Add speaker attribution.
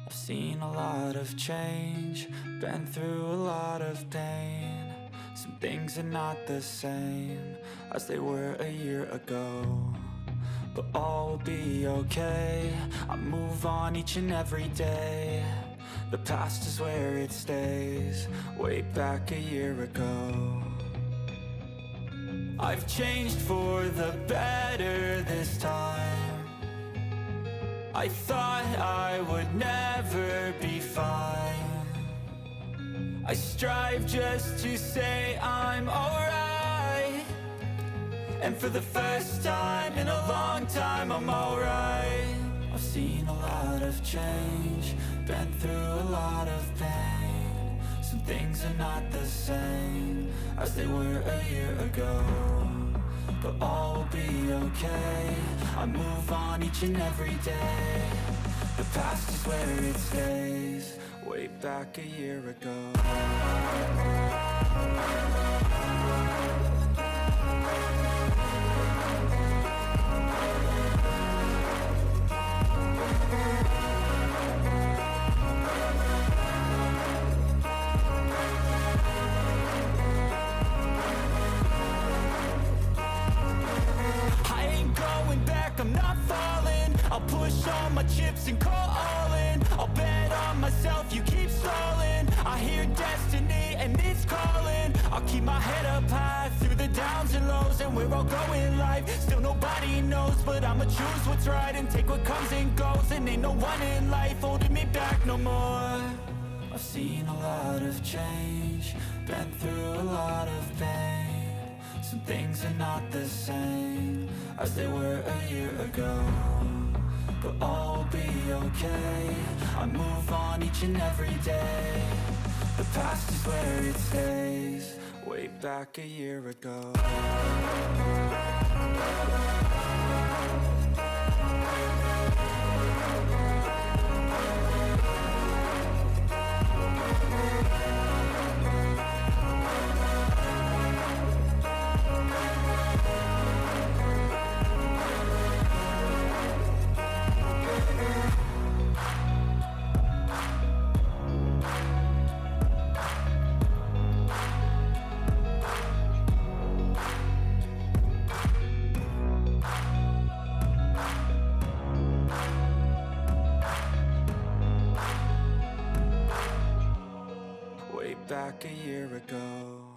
Speaker 1: I've seen a lot of change, been through a lot of pain. Some things are not the same as they were a year ago, but all will be okay. I move on each and every day. The past is where it stays, way back a year ago. I've changed for the better this time. I thought I would never be fine. I strive just to say I'm alright, and for the first time in a long time I'm alright. I've seen a lot of change, been through a lot of pain. Some things are not the same as they were a year ago, but all will be okay. I move on each and every day. The past is where it stays, way back a year ago. I'm not falling, I'll push all my chips and call all in. I'll bet on myself, you keep stalling. I hear destiny and it's calling. I'll keep my head up high through the downs and lows, and we're all going life. Still nobody knows, but I'ma choose what's right and take what comes and goes. And ain't no one in life holding me back no more. I've seen a lot of change, been through a lot of pain. Some things are not the same as they were a year ago, but all will be okay. I move on each and every day. The past is where it stays, way back a year ago. Back a year ago.